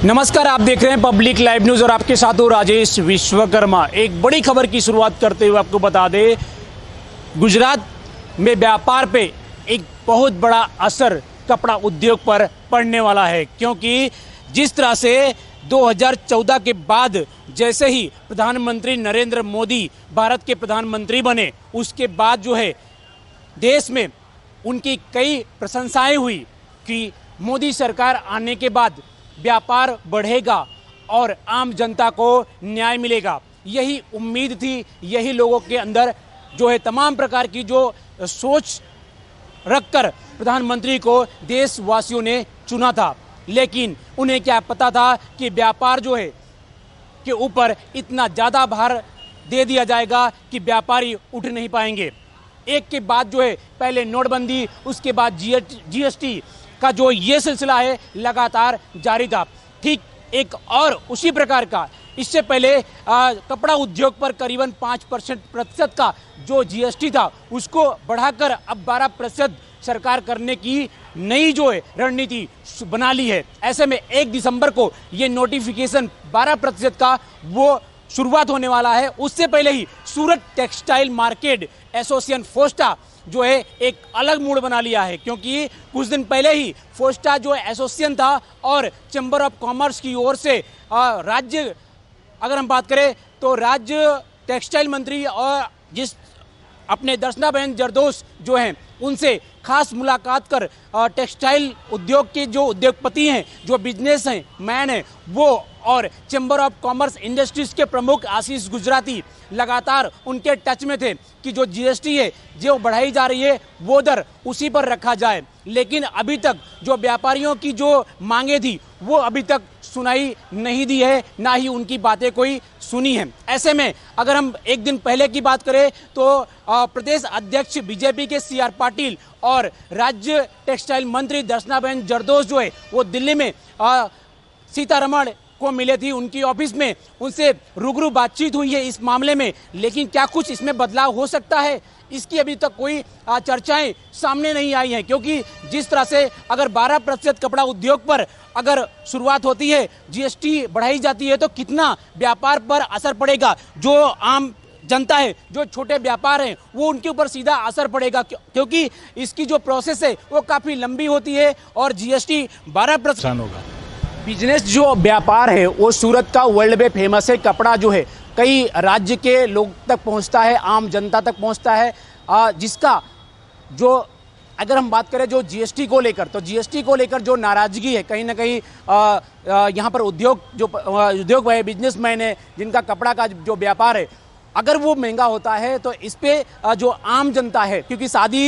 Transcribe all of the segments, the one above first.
नमस्कार, आप देख रहे हैं पब्लिक लाइव न्यूज़ और आपके साथ हूं राजेश विश्वकर्मा। एक बड़ी खबर की शुरुआत करते हुए आपको बता दें, गुजरात में व्यापार पे एक बहुत बड़ा असर कपड़ा उद्योग पर पड़ने वाला है, क्योंकि जिस तरह से 2014 के बाद जैसे ही प्रधानमंत्री नरेंद्र मोदी भारत के प्रधानमंत्री बने, उसके बाद जो है देश में उनकी कई प्रशंसाएं हुई कि मोदी सरकार आने के बाद व्यापार बढ़ेगा और आम जनता को न्याय मिलेगा। यही उम्मीद थी, यही लोगों के अंदर जो है तमाम प्रकार की जो सोच रखकर प्रधानमंत्री को देशवासियों ने चुना था। लेकिन उन्हें क्या पता था कि व्यापार जो है के ऊपर इतना ज़्यादा भार दे दिया जाएगा कि व्यापारी उठ नहीं पाएंगे। एक के बाद जो है पहले नोटबंदी, उसके बाद जीएसटी का जो ये सिलसिला है लगातार जारी था। ठीक एक और उसी प्रकार का इससे पहले कपड़ा उद्योग पर करीबन 5% का जो जीएसटी था उसको बढ़ाकर अब 12% सरकार करने की नई जो है रणनीति बना ली है। ऐसे में 1 दिसंबर को ये नोटिफिकेशन 12% का वो शुरुआत होने वाला है। उससे पहले ही सूरत टेक्सटाइल मार्केट एसोसिएशन फोस्टा जो है एक अलग मूड बना लिया है, क्योंकि कुछ दिन पहले ही फोस्टा जो एसोसिएशन था और चैम्बर ऑफ कॉमर्स की ओर से राज्य, अगर हम बात करें तो राज्य टेक्सटाइल मंत्री और जिस अपने दर्शनाबेन जरदोश जो हैं उनसे खास मुलाकात कर टेक्सटाइल उद्योग के जो उद्योगपति हैं, जो बिजनेस हैं मैन हैं, वो और चैम्बर ऑफ कॉमर्स इंडस्ट्रीज के प्रमुख आशीष गुजराती लगातार उनके टच में थे कि जो जीएसटी है जो बढ़ाई जा रही है वो दर उसी पर रखा जाए। लेकिन अभी तक जो व्यापारियों की जो मांगे थी वो अभी तक सुनाई नहीं दी है, ना ही उनकी बातें कोई सुनी है। ऐसे में अगर हम एक दिन पहले की बात करें तो प्रदेश अध्यक्ष बीजेपी के सीआर पाटिल और राज्य टेक्सटाइल मंत्री दर्शनाबेन जरदोश जो है वो दिल्ली में सीतारमण को मिले थी, उनकी ऑफिस में उनसे रूबरू बातचीत हुई है इस मामले में। लेकिन क्या कुछ इसमें बदलाव हो सकता है, इसकी अभी तक कोई चर्चाएं सामने नहीं आई हैं, क्योंकि जिस तरह से अगर 12% कपड़ा उद्योग पर अगर शुरुआत होती है, जीएसटी बढ़ाई जाती है, तो कितना व्यापार पर असर पड़ेगा। जो आम जनता है, जो छोटे व्यापार हैं, वो उनके ऊपर सीधा असर पड़ेगा, क्योंकि इसकी जो प्रोसेस है वो काफ़ी लंबी होती है और जीएसटी 12% होगा। बिजनेस जो व्यापार है वो सूरत का वर्ल्ड में फेमस है। कपड़ा जो है कई राज्य के लोग तक पहुंचता है, आम जनता तक पहुंचता है, जिसका जो अगर हम बात करें जो जीएसटी को लेकर, तो जीएसटी को लेकर जो नाराज़गी है कहीं ना कहीं यहाँ पर उद्योग है, बिजनेसमैन है जिनका कपड़ा का जो व्यापार है, अगर वो महंगा होता है तो इस पे जो आम जनता है, क्योंकि शादी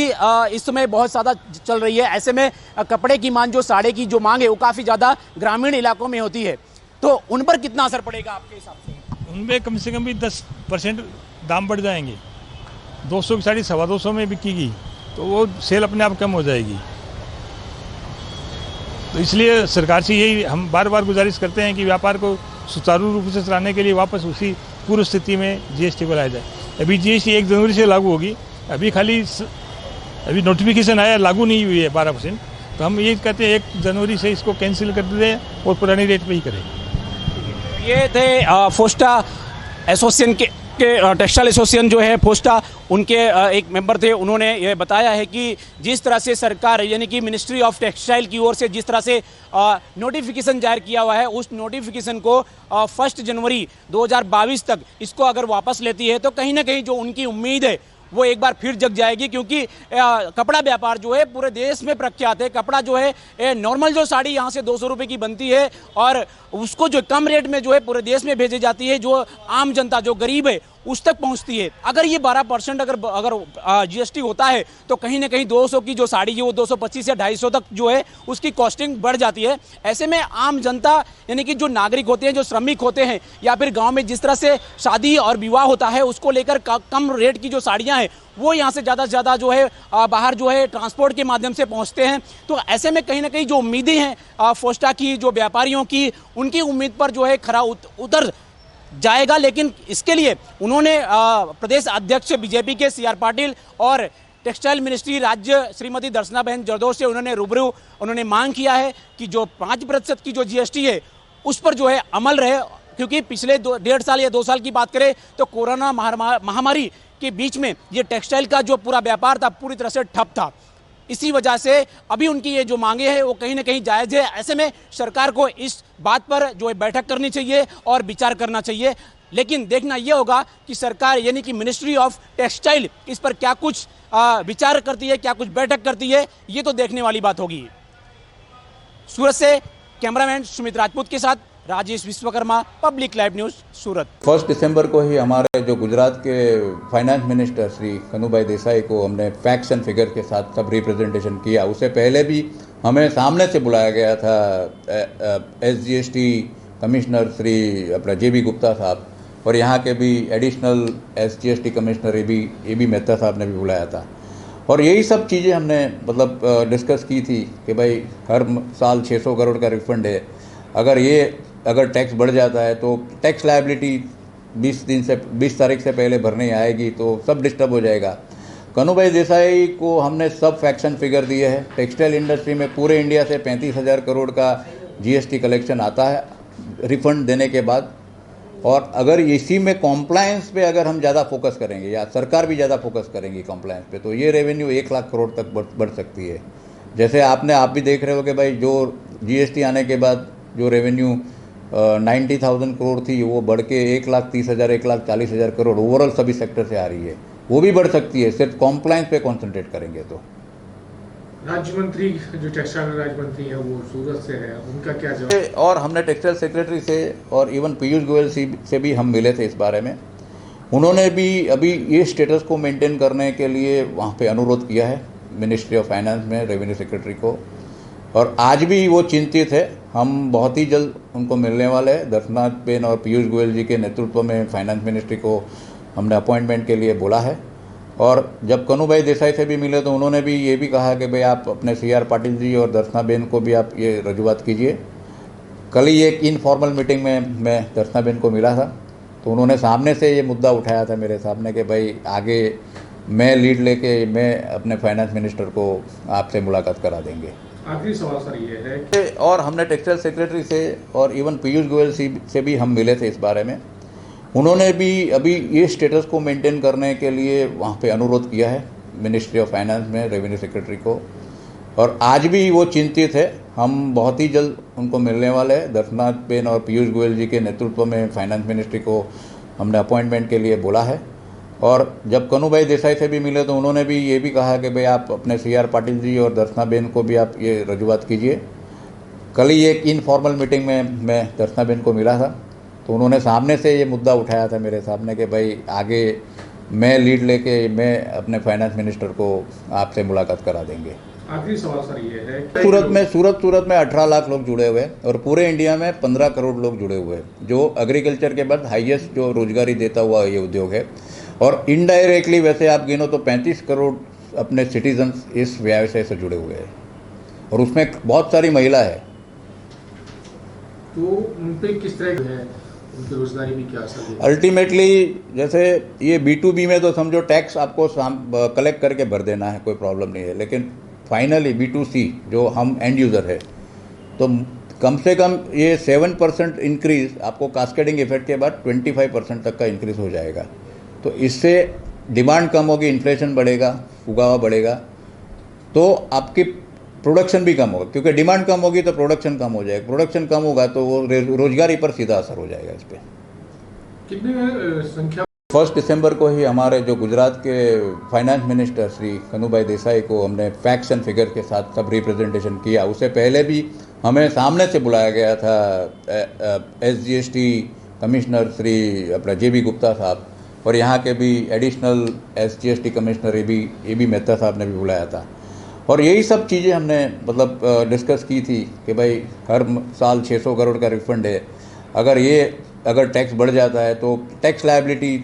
इस समय बहुत ज़्यादा चल रही है, ऐसे में कपड़े की मांग, जो साड़ी की जो मांग है वो काफ़ी ज़्यादा ग्रामीण इलाकों में होती है, तो उन पर कितना असर पड़ेगा आपके हिसाब से? उनमें कम से कम भी 10% दाम बढ़ जाएंगे। 200 की साड़ी 225 में बिकेगी तो वो सेल अपने आप कम हो जाएगी। तो इसलिए सरकार से यही हम बार बार गुजारिश करते हैं कि व्यापार को सुचारू रूप से चलाने के लिए वापस उसी पूर्व स्थिति में जीएसटी को लाया जाए। अभी जीएसटी 1 जनवरी से लागू होगी, अभी नोटिफिकेशन आया, लागू नहीं हुई है 12%, तो हम ये कहते हैं 1 जनवरी से इसको कैंसिल कर दें और पुरानी रेट पे ही करें। ये थे फोस्टा एसोसिएशन के टेक्सटाइल एसोसिएशन जो है फोस्टा, उनके एक मेंबर थे। उन्होंने ये बताया है कि जिस तरह से सरकार यानी कि मिनिस्ट्री ऑफ टेक्सटाइल की ओर से जिस तरह से नोटिफिकेशन जारी किया हुआ है, उस नोटिफिकेशन को 1 जनवरी 2022 तक इसको अगर वापस लेती है तो कहीं ना कहीं जो उनकी उम्मीद है वो एक बार फिर जग जाएगी, क्योंकि कपड़ा व्यापार जो है पूरे देश में प्रख्यात है। कपड़ा जो है नॉर्मल जो साड़ी यहाँ से 200 रुपये की बनती है और उसको जो कम रेट में जो है पूरे देश में भेजी जाती है, जो आम जनता जो गरीब है उस तक पहुंचती है। अगर ये 12% अगर जीएसटी होता है तो कहीं ना कहीं 200 की जो साड़ी है वो 225 या 250 तक जो है उसकी कॉस्टिंग बढ़ जाती है। ऐसे में आम जनता यानी कि जो नागरिक होते हैं, जो श्रमिक होते हैं, या फिर गांव में जिस तरह से शादी और विवाह होता है उसको लेकर कम रेट की जो साड़ियाँ हैं वो यहाँ से ज़्यादा जो है बाहर जो है ट्रांसपोर्ट के माध्यम से पहुँचते हैं। तो ऐसे में कहीं ना कहीं जो उम्मीदें हैं फोस्टा की, जो व्यापारियों की, उनकी उम्मीद पर जो है खरा उतर जाएगा। लेकिन इसके लिए उन्होंने प्रदेश अध्यक्ष बीजेपी के सीआर पाटिल और टेक्सटाइल मिनिस्ट्री राज्य श्रीमती दर्शनाबेन जरदोश से उन्होंने मांग किया है कि जो 5% की जो जीएसटी है उस पर जो है अमल रहे, क्योंकि पिछले 1.5 साल या 2 साल की बात करें तो कोरोना महामारी के बीच में ये टेक्सटाइल का जो पूरा व्यापार था पूरी तरह से ठप था। इसी वजह से अभी उनकी ये जो मांगे हैं वो कहीं ना कहीं जायज़ है। ऐसे में सरकार को इस बात पर जो है बैठक करनी चाहिए और विचार करना चाहिए, लेकिन देखना ये होगा कि सरकार यानी कि मिनिस्ट्री ऑफ टेक्सटाइल इस पर क्या कुछ विचार करती है, क्या कुछ बैठक करती है, ये तो देखने वाली बात होगी। सूरत से कैमरामैन सुमित राजपूत के साथ Rajesh Vishwakarma, public live news, Surat. 1 दिसंबर को ही हमारे जो गुजरात के फाइनेंस मिनिस्टर श्री कनुभाई देसाई को हमने फैक्ट्स एंड फिगर के साथ सब रिप्रेजेंटेशन किया। उससे पहले भी हमें सामने से बुलाया गया था SGST कमिश्नर श्री अपना JB गुप्ता साहब, और यहाँ के भी additional SGST commissioner AB Mehta साहब ने भी बुलाया था। और यही सब चीज़ें हमने मतलब डिस्कस की थी कि भाई हर साल 600 करोड़ का रिफंड है, अगर टैक्स बढ़ जाता है तो टैक्स लायबिलिटी 20 तारीख से पहले भरने आएगी तो सब डिस्टर्ब हो जाएगा। कनुभाई देसाई को हमने सब फैक्ट्स एंड फिगर दिए हैं। टेक्सटाइल इंडस्ट्री में पूरे इंडिया से 35,000 करोड़ का GST कलेक्शन आता है रिफंड देने के बाद, और अगर इसी में कॉम्प्लायंस पे अगर हम ज़्यादा फोकस करेंगे या सरकार भी ज़्यादा फोकस करेंगी कॉम्प्लायंस पे, तो ये रेवेन्यू 1 लाख करोड़ तक बढ़ सकती है। जैसे आप भी देख रहे हो कि भाई जो GST आने के बाद जो रेवेन्यू 90,000 करोड़ थी वो बढ़ के 1,30,000 1,40,000 करोड़ ओवरऑल सभी सेक्टर से आ रही है, वो भी बढ़ सकती है सिर्फ कॉम्प्लायंस पे कॉन्सेंट्रेट करेंगे तो। राज्य मंत्री जो टेक्सटाइल राज्य मंत्री है वो सूरत से है, उनका क्या जवाब? और हमने टेक्सटाइल सेक्रेटरी से और इवन पीयूष गोयल से भी हम मिले थे इस बारे में। उन्होंने भी अभी ये स्टेटस को मेंटेन करने के लिए वहाँ पे अनुरोध किया है मिनिस्ट्री ऑफ फाइनेंस में रेवेन्यू सेक्रेटरी को, और आज भी वो चिंतित है। हम बहुत ही जल्द उनको मिलने वाले हैं। दर्शनाथ बेन और पीयूष गोयल जी के नेतृत्व में फाइनेंस मिनिस्ट्री को हमने अपॉइंटमेंट के लिए बोला है। और जब कनुभाई देसाई से भी मिले तो उन्होंने भी ये भी कहा कि भाई आप अपने CR पाटिल जी और दर्शना बेन को भी आप ये रजूआत कीजिए। कल ही एक इनफॉर्मल मीटिंग में मैं दर्शना बेन को मिला था, तो उन्होंने सामने से ये मुद्दा उठाया था मेरे सामने कि भाई आगे मैं लीड लेके मैं अपने फाइनेंस मिनिस्टर को आपसे मुलाकात करा देंगे। आखिरी सवाल सर ये है कि और हमने टेक्सटाइल सेक्रेटरी से और इवन पीयूष गोयल से भी हम मिले थे इस बारे में। उन्होंने भी अभी ये स्टेटस को मेंटेन करने के लिए वहाँ पे अनुरोध किया है मिनिस्ट्री ऑफ फाइनेंस में रेवेन्यू सेक्रेटरी को, और आज भी वो चिंतित है। हम बहुत ही जल्द उनको मिलने वाले हैं। दर्शनाथ बेन और पीयूष गोयल जी के नेतृत्व में फाइनेंस मिनिस्ट्री को हमने अपॉइंटमेंट के लिए बोला है। और जब कनुभाई देसाई से भी मिले तो उन्होंने भी ये भी कहा कि भाई आप अपने CR पाटिल जी और दर्शना बेन को भी आप ये रजूआत कीजिए। कल ही एक इनफॉर्मल मीटिंग में मैं दर्शना बेन को मिला था, तो उन्होंने सामने से ये मुद्दा उठाया था मेरे सामने कि भाई आगे मैं लीड लेके मैं अपने फाइनेंस मिनिस्टर को आपसे मुलाकात करा देंगे। आखिरी सवाल सर ये है कि सूरत में 18 लाख लोग जुड़े हुए हैं और पूरे इंडिया में 15 करोड़ लोग जुड़े हुए हैं, जो एग्रीकल्चर के बाद हाईएस्ट जो रोजगारी देता हुआ ये उद्योग है। और इनडायरेक्टली वैसे आप गिनो तो 35 करोड़ अपने सिटीजन्स इस व्यवसाय से जुड़े हुए हैं, और उसमें बहुत सारी महिला है। तो उन पे किस तरह है उनकी रोजगारी में क्या असर है? अल्टीमेटली जैसे ये B2B में तो समझो टैक्स आपको कलेक्ट करके भर देना है, कोई प्रॉब्लम नहीं है, लेकिन फाइनली B2C जो हम एंड यूज़र है तो कम से कम ये 7% इंक्रीज आपको कास्केडिंग इफेक्ट के बाद 25% तक का इंक्रीज हो जाएगा। तो इससे डिमांड कम होगी, इन्फ्लेशन बढ़ेगा, फुगावा बढ़ेगा, तो आपकी प्रोडक्शन भी कम होगा, क्योंकि डिमांड कम होगी तो प्रोडक्शन कम हो जाएगा। प्रोडक्शन कम होगा तो वो रोजगारी पर सीधा असर हो जाएगा इस पर। कितने संख्या 1 दिसंबर को ही हमारे जो गुजरात के फाइनेंस मिनिस्टर श्री कनुभाई देसाई को हमने फैक्ट्स एंड फिगर के साथ सब रिप्रेजेंटेशन किया। उससे पहले भी हमें सामने से बुलाया गया था SGST कमिश्नर श्री अपना JB गुप्ता साहब, और यहाँ के भी additional SGST commissioner AB Mehta साहब ने भी बुलाया था। और यही सब चीज़ें हमने मतलब डिस्कस की थी कि भाई हर साल 600 करोड़ का रिफंड है, अगर टैक्स बढ़ जाता है तो टैक्स लायबिलिटी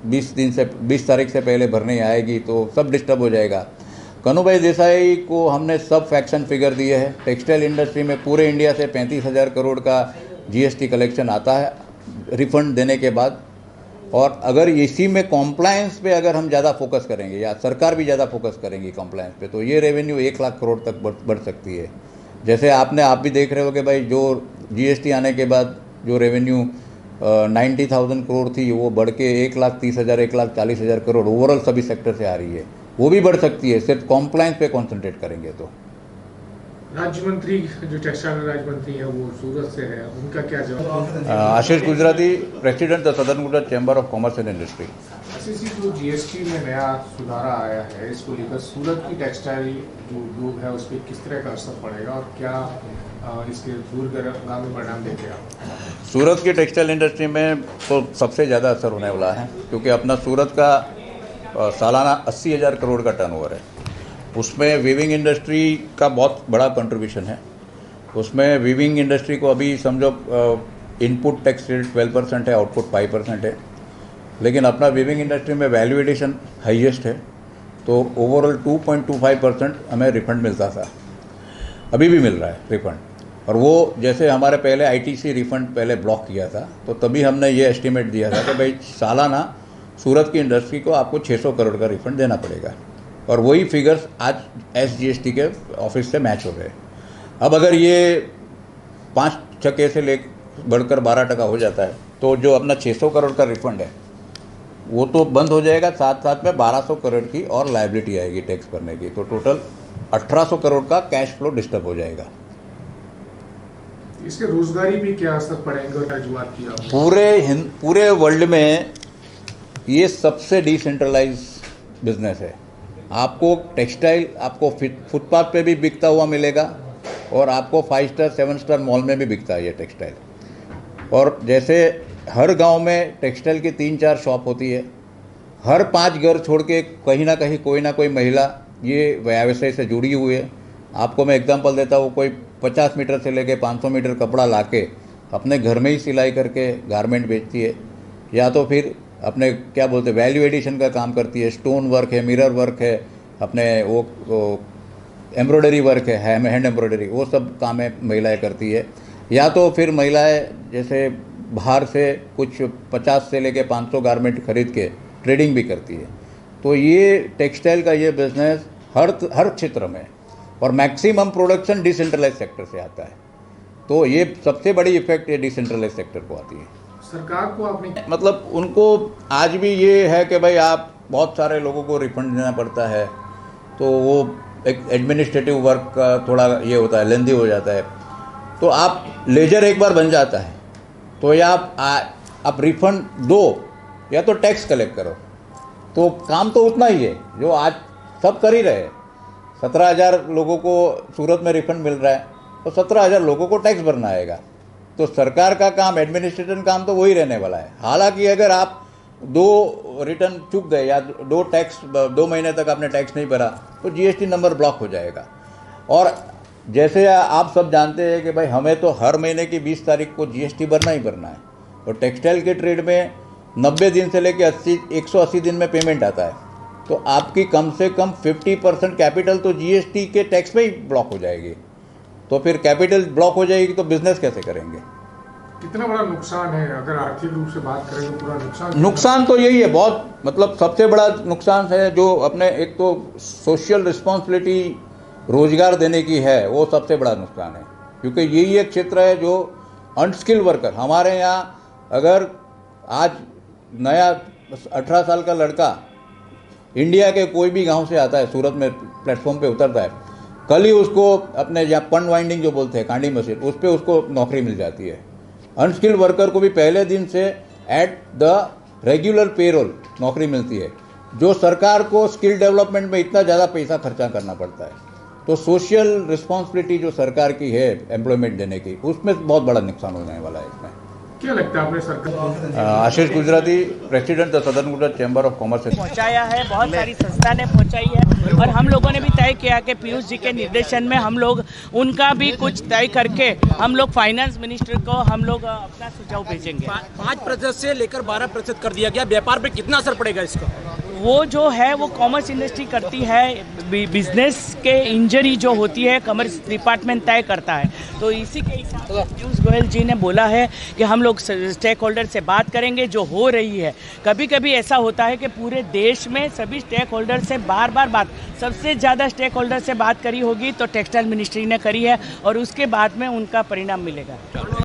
20 तारीख से पहले भरने आएगी तो सब डिस्टर्ब हो जाएगा। कनुभाई देसाई को हमने सब फैक्ट्स एंड फिगर दिए हैं। टेक्सटाइल इंडस्ट्री में पूरे इंडिया से 35,000 करोड़ का GST कलेक्शन आता है रिफंड देने के बाद, और अगर इसी में कॉम्प्लायंस पे अगर हम ज़्यादा फोकस करेंगे या सरकार भी ज़्यादा फोकस करेंगी कॉम्प्लायंस पे, तो ये रेवेन्यू 1 लाख करोड़ तक बढ़ सकती है। जैसे आप भी देख रहे हो कि भाई जो जीएसटी आने के बाद जो रेवेन्यू 90,000 करोड़ थी वो बढ़ के 1,30,000 1,40,000 करोड़ ओवरऑल सभी सेक्टर से आ रही है, वो भी बढ़ सकती है सिर्फ कॉम्प्लायंस पे कॉन्सेंट्रेट करेंगे तो। राज्य मंत्री जो टेक्सटाइल राज्य मंत्री है वो सूरत से है, उनका क्या जवाब? Ashish Gujarati, president the southern Gujarat chamber of commerce and industry. Ashish ji, जो जीएसटी में नया सुधार आया है इसको लेकर सूरत की टेक्सटाइल जो उद्योग है उस पर किस तरह का असर पड़ेगा और क्या इसके दूरगामी परिणाम देखे आप? सूरत की टेक्सटाइल इंडस्ट्री में तो सबसे ज़्यादा असर होने वाला है, क्योंकि अपना सूरत का सालाना 80,000 करोड़ का टर्नओवर है। उसमें वीविंग इंडस्ट्री का बहुत बड़ा कंट्रीब्यूशन है। उसमें वीविंग इंडस्ट्री को अभी समझो इनपुट टैक्स रेट 12% है, आउटपुट 5% है, लेकिन अपना वीविंग इंडस्ट्री में वैल्यू एडिशन हाईएस्ट है, तो ओवरऑल 2.25% हमें रिफंड मिलता था, अभी भी मिल रहा है रिफंड। और वो जैसे हमारे पहले आईटीसी रिफंड पहले ब्लॉक किया था, तो तभी हमने ये एस्टिमेट दिया था कि भाई सालाना सूरत की इंडस्ट्री को आपको 600 करोड़ का रिफंड देना पड़ेगा, और वही फिगर्स आज एसजीएसटी के ऑफिस से मैच हो गए। अब अगर ये 5-6 से ले बढ़कर 12% हो जाता है, तो जो अपना 600 करोड़ का रिफंड है वो तो बंद हो जाएगा, साथ साथ में 1200 करोड़ की और लायबिलिटी आएगी टैक्स भरने की, तो टोटल 1800 करोड़ का कैश फ्लो डिस्टर्ब हो जाएगा। इसके रोजगारी भी क्या असर पड़ेगा? रजुआत किया पूरे वर्ल्ड में ये सबसे डिसेंट्रलाइज बिजनेस है। आपको टेक्सटाइल आपको फुटपाथ पे भी बिकता हुआ मिलेगा और आपको 5 स्टार 7 स्टार मॉल में भी बिकता है ये टेक्सटाइल। और जैसे हर गांव में टेक्सटाइल की 3-4 शॉप होती है, हर 5 घर छोड़ के कहीं ना कहीं कोई ना कोई महिला ये व्यवसाय से जुड़ी हुई है। आपको मैं एग्जांपल देता हूँ, कोई 50 मीटर से लेके 500 मीटर कपड़ा लाके अपने घर में ही सिलाई करके गारमेंट बेचती है, या तो फिर अपने क्या बोलते हैं वैल्यू एडिशन का काम करती है, स्टोन वर्क है, मिरर वर्क है, अपने वो एम्ब्रॉयडरी वर्क है, हैंड एम्ब्रॉयडरी, वो सब काम है महिलाएं करती है। या तो फिर महिलाएं जैसे बाहर से कुछ 50 से लेके 500 गारमेंट खरीद के ट्रेडिंग भी करती है। तो ये टेक्सटाइल का ये बिजनेस हर क्षेत्र में, और मैक्सिमम प्रोडक्शन डिसेंट्रलाइज सेक्टर से आता है, तो ये सबसे बड़ी इफेक्ट ये डिसेंट्रलाइज सेक्टर को आती है। सरकार को आपने मतलब उनको आज भी ये है कि भाई आप बहुत सारे लोगों को रिफंड देना पड़ता है, तो वो एक एडमिनिस्ट्रेटिव वर्क का थोड़ा ये होता है, लेंदी हो जाता है। तो आप लेजर एक बार बन जाता है, तो या आप रिफंड दो या तो टैक्स कलेक्ट करो, तो काम तो उतना ही है जो आज सब कर ही रहे हैं। 17,000 लोगों को सूरत में रिफंड मिल रहा है, तो 17,000 लोगों को टैक्स भरना आएगा। तो सरकार का काम, एडमिनिस्ट्रेशन काम तो वही रहने वाला है। हालांकि अगर आप 2 रिटर्न चूक गए या 2 महीने तक आपने टैक्स नहीं भरा, तो जीएसटी नंबर ब्लॉक हो जाएगा। और जैसे आप सब जानते हैं कि भाई हमें तो हर महीने की 20 तारीख को जीएसटी भरना ही भरना है, और टेक्सटाइल के ट्रेड में 90 दिन से लेकर 180 दिन में पेमेंट आता है, तो आपकी कम से कम 50% कैपिटल तो जीएसटी के टैक्स में ही ब्लॉक हो जाएगी। तो फिर कैपिटल ब्लॉक हो जाएगी तो बिजनेस कैसे करेंगे? कितना बड़ा नुकसान है? अगर आर्थिक रूप से बात करें तो पूरा नुकसान तो यही है बहुत, मतलब सबसे बड़ा नुकसान है जो अपने एक तो सोशल रिस्पॉन्सिबिलिटी रोजगार देने की है, वो सबसे बड़ा नुकसान है। क्योंकि यही एक क्षेत्र है जो अनस्किल्ड वर्कर, हमारे यहाँ अगर आज नया 18 साल का लड़का इंडिया के कोई भी गांव से आता है, सूरत में प्लेटफॉर्म पे उतरता है, कल ही उसको अपने यहाँ पन वाइंडिंग जो बोलते हैं कांडी मशीन, उस पर उसको नौकरी मिल जाती है। अनस्किल्ड वर्कर को भी पहले दिन से एट द रेगुलर पेरोल नौकरी मिलती है, जो सरकार को स्किल डेवलपमेंट में इतना ज़्यादा पैसा खर्चा करना पड़ता है। तो सोशल रिस्पॉन्सिबिलिटी जो सरकार की है एम्प्लॉयमेंट देने की, उसमें बहुत बड़ा नुकसान होने वाला है इसमें। क्या लगता है आपने सरकार? Ashish Gujarati, president the southern Gujarat chamber of commerce पहुंचाया है, बहुत सारी संस्था ने पहुंचाई है, और हम लोगों ने भी तय किया कि पीयूष जी के निर्देशन में हम लोग उनका भी कुछ तय करके हम लोग फाइनेंस मिनिस्टर को हम लोग अपना सुझाव भेजेंगे। 5% से लेकर 12% कर दिया गया, व्यापार पे कितना असर पड़ेगा इसका? वो जो है वो कॉमर्स इंडस्ट्री करती है, बिजनेस के इंजरी जो होती है कॉमर्स डिपार्टमेंट तय करता है। तो इसी के हिसाब से पीयूष गोयल जी ने बोला है कि हम लोग स्टेक होल्डर से बात करेंगे जो हो रही है। कभी कभी ऐसा होता है कि पूरे देश में सभी स्टेक होल्डर से बार बार बात, सबसे ज़्यादा स्टेक होल्डर से बात करी होगी तो टेक्सटाइल मिनिस्ट्री ने करी है और उसके बाद में उनका परिणाम मिलेगा।